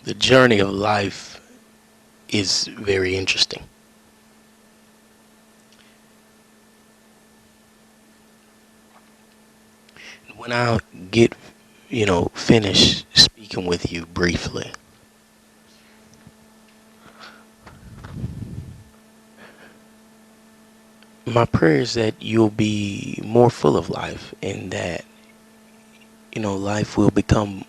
The journey of life is very interesting. When I get, finish speaking with you briefly, my prayer is that you'll be more full of life and that, life will become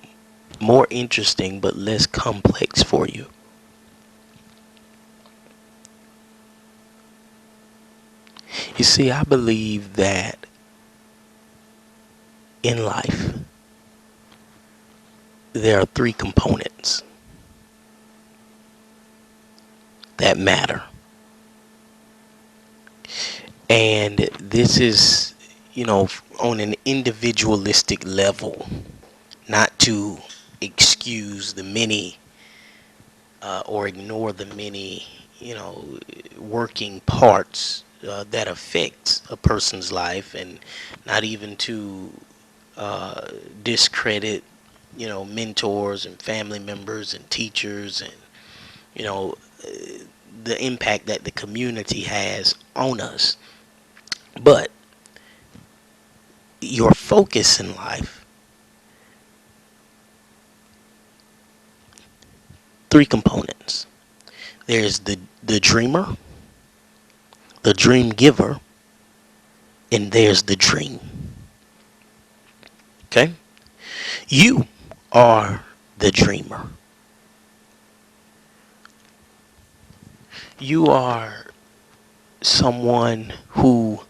more interesting but less complex for you. You see, I believe that in life, there are three components that matter. And this is, on an individualistic level, not to excuse the many or ignore the many, working parts that affect a person's life, and not even to discredit, mentors and family members and teachers and, you know, the impact that the community has on us. But your focus in life, three components. There's the dreamer, the dream giver, and there's the dream. Okay? You are the dreamer. You are someone who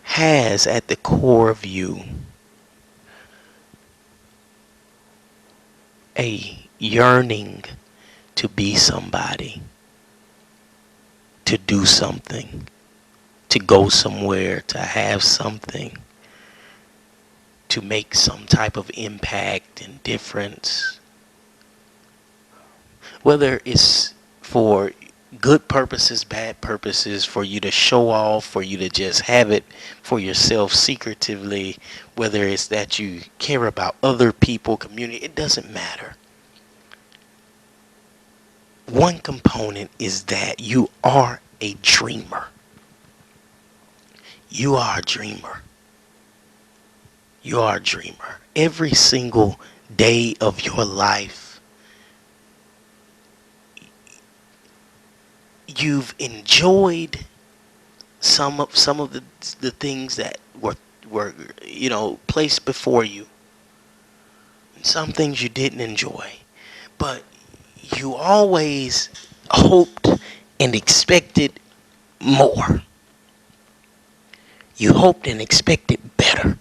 has at the core of you a yearning to be somebody, to do something, to go somewhere, to have something, to make some type of impact and difference. Whether it's for good purposes, bad purposes, for you to show off, for you to just have it for yourself secretively, whether it's that you care about other people, community, it doesn't matter. One component is that you are a dreamer. You are a dreamer. You are a dreamer. Every single day of your life, you've enjoyed some of the things that were placed before you. Some things you didn't enjoy, but you always hoped and expected more. You hoped and expected better.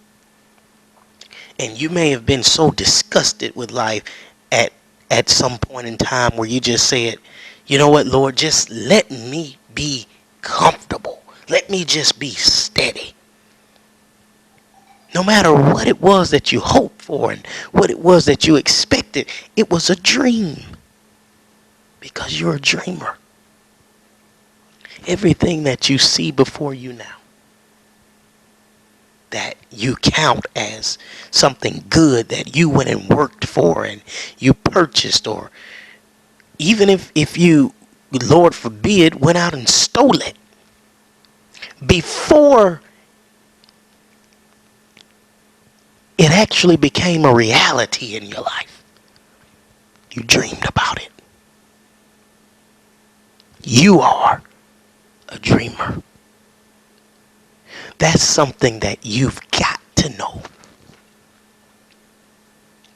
And you may have been so disgusted with life at some point in time where you just said, you know what, Lord, just let me be comfortable. Let me just be steady. No matter what it was that you hoped for and what it was that you expected, it was a dream. Because you're a dreamer. Everything that you see before you now, that you count as something good that you went and worked for and you purchased, or even if you, Lord forbid, went out and stole it, before it actually became a reality in your life, you dreamed about it. You are a dreamer. That's something that you've got to know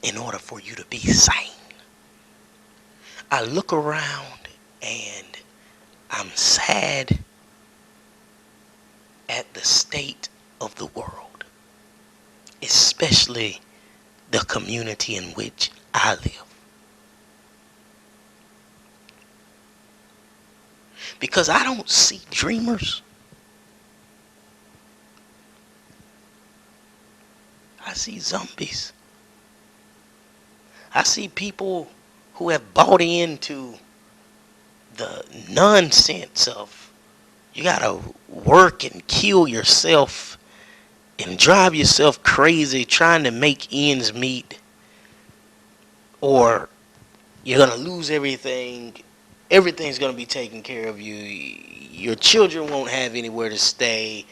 in order for you to be sane. I look around and I'm sad at the state of the world, especially the community in which I live. Because I don't see dreamers. I see zombies. I see people who have bought into the nonsense of you gotta work and kill yourself and drive yourself crazy trying to make ends meet or you're going to lose everything. Everything's going to be taken care of you. Your children won't have anywhere to stay.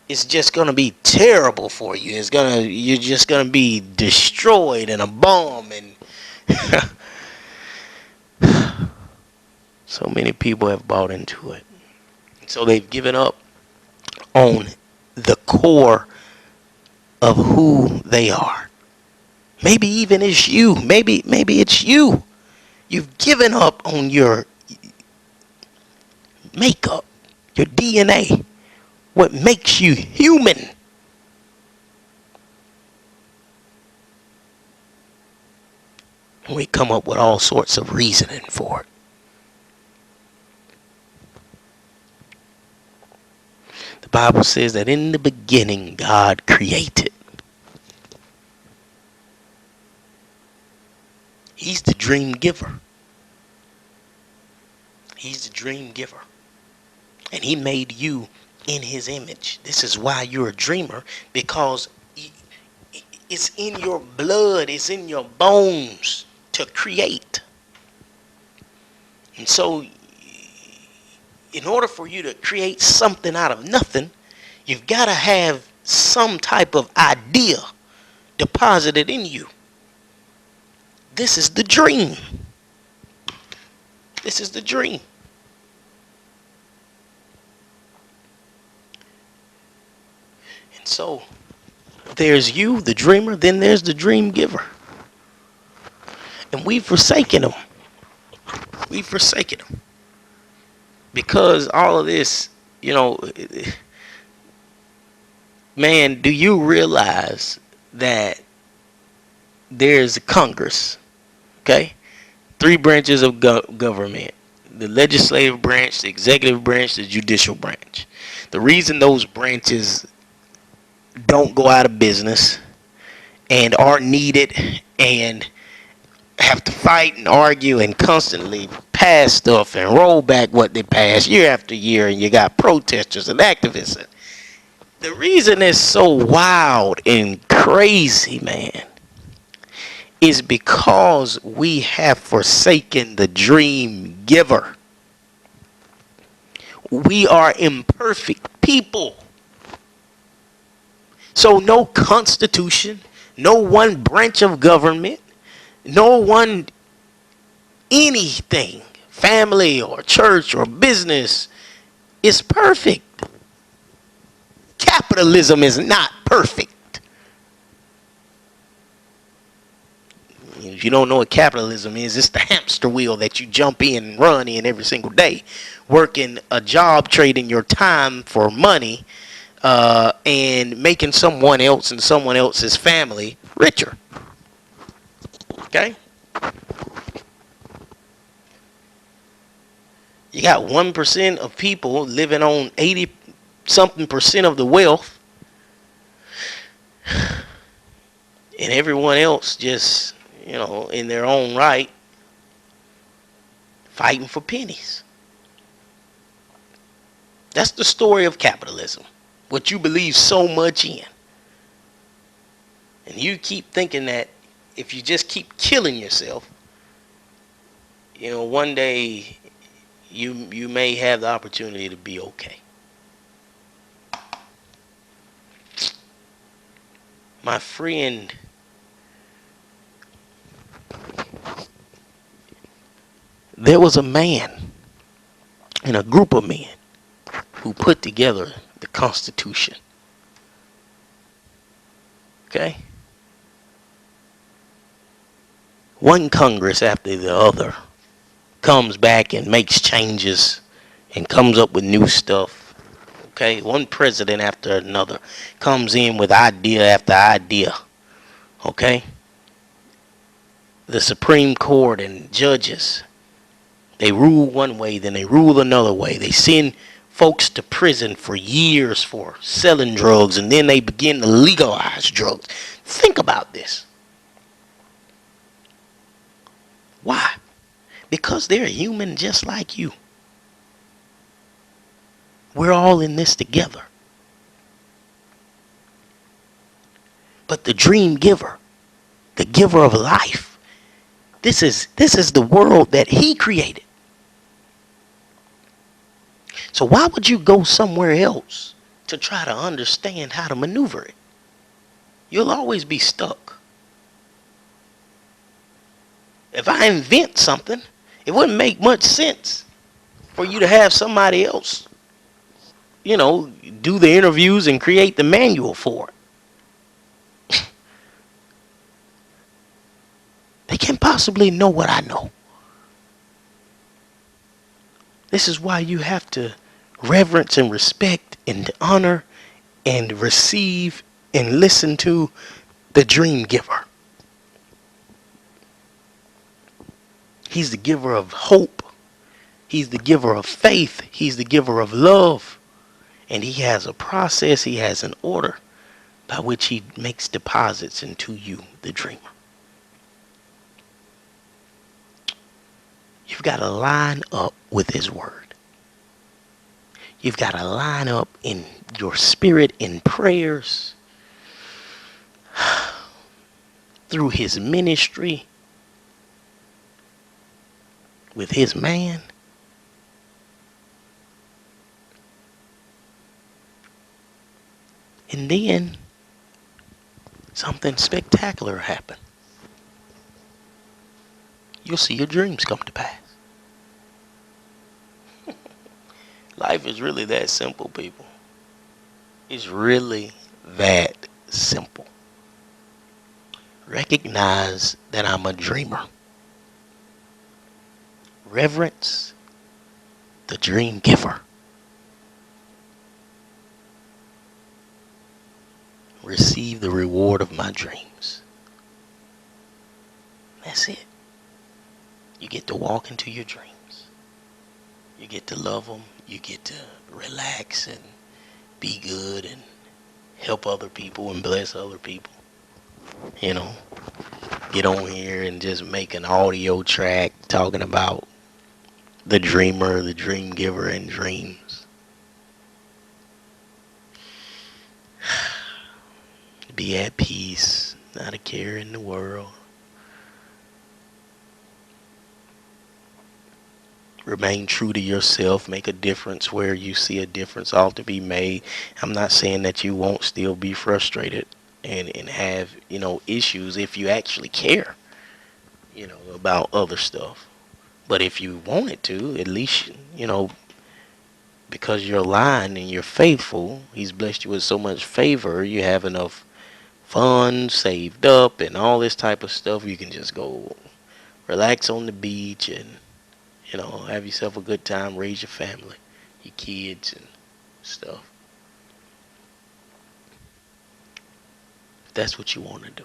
It's just going to be terrible for you. You're just going to be destroyed in a bomb. And so many people have bought into it. So they've given up on the core of who they are. Maybe even it's you. Maybe it's you. You've given up on your makeup, your DNA, what makes you human. And we come up with all sorts of reasoning for it. The Bible says that in the beginning God created. He's the dream giver. He's the dream giver. And he made you in his image. This is why you're a dreamer, because it's in your blood, it's in your bones to create. And so in order for you to create something out of nothing, you've got to have some type of idea deposited in you. This is the dream. This is the dream. And so there's you, the dreamer, then there's the dream giver. And we've forsaken them. We've forsaken them. Because all of this, man, do you realize that there's a Congress, okay? 3 branches of government. The legislative branch, the executive branch, the judicial branch. The reason those branches don't go out of business and are needed and have to fight and argue and constantly pass stuff and roll back what they pass year after year, and you got protesters and activists. The reason it's so wild and crazy, man, is because we have forsaken the dream giver. We are imperfect people. So no constitution, no one branch of government, no one anything, family or church or business, is perfect. Capitalism is not perfect. If you don't know what capitalism is, it's the hamster wheel that you jump in and run in every single day, working a job, trading your time for money, and making someone else and someone else's family richer. Okay? You got 1% of people living on 80 something percent of the wealth, and everyone else just, in their own right, fighting for pennies. That's the story of capitalism. What you believe so much in. And you keep thinking that if you just keep killing yourself, one day you may have the opportunity to be okay. My friend, there was a man and a group of men who put together the Constitution. Okay? One Congress after the other comes back and makes changes and comes up with new stuff. Okay? One president after another comes in with idea after idea. Okay? The Supreme Court and judges, they rule one way, then they rule another way. They send folks to prison for years for selling drugs, and then they begin to legalize drugs. Think about this. Why? Because they're human just like you. We're all in this together. But the dream giver, the giver of life, This is the world that he created. So why would you go somewhere else to try to understand how to maneuver it? You'll always be stuck. If I invent something, it wouldn't make much sense for you to have somebody else, do the interviews and create the manual for it. They can't possibly know what I know. This is why you have to reverence and respect and honor and receive and listen to the dream giver. He's the giver of hope. He's the giver of faith. He's the giver of love. And he has a process, he has an order by which he makes deposits into you, the dreamer. You've got to line up with his word. You've got to line up in your spirit in prayers, through his ministry, with his man. And then something spectacular happen. You'll see your dreams come to pass. Life is really that simple, people. It's really that simple. Recognize that I'm a dreamer. Reverence the dream giver. Receive the reward of my dreams. That's it. You get to walk into your dreams. You get to love them. You get to relax and be good and help other people and bless other people. Get on here and just make an audio track talking about the dreamer, the dream giver, and dreams. Be at peace, not a care in the world. Remain true to yourself. Make a difference where you see a difference ought to be made. I'm not saying that you won't still be frustrated and have, issues if you actually care, about other stuff. But if you wanted to, at least, because you're aligned and you're faithful, he's blessed you with so much favor, you have enough funds saved up and all this type of stuff. You can just go relax on the beach and, have yourself a good time, raise your family, your kids and stuff. If that's what you want to do.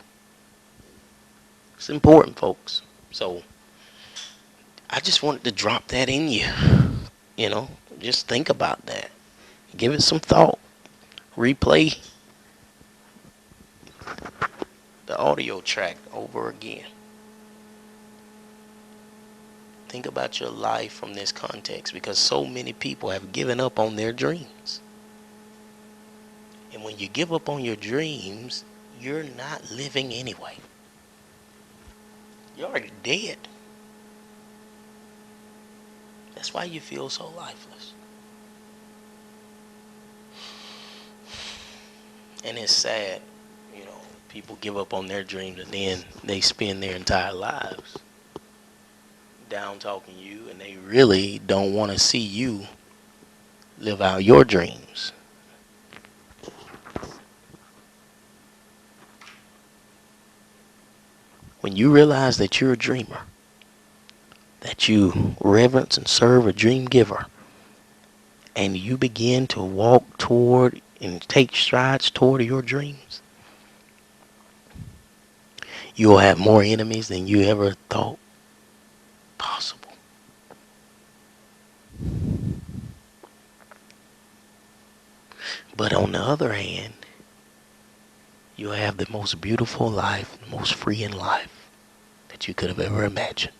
It's important, folks. So, I just wanted to drop that in you. Just think about that. Give it some thought. Replay the audio track over again. Think about your life from this context, because so many people have given up on their dreams. And when you give up on your dreams, you're not living anyway. You're already dead. That's why you feel so lifeless. And it's sad, people give up on their dreams and then they spend their entire lives down talking you, and they really don't want to see you live out your dreams. When you realize that you're a dreamer, that you reverence and serve a dream giver, and you begin to walk toward and take strides toward your dreams, you will have more enemies than you ever thought possible. But on the other hand, you'll have the most beautiful life, the most freeing life that you could have ever imagined.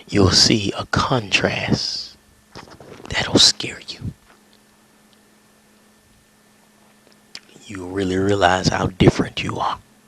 You'll see a contrast that'll scare you. you really realize how different you are.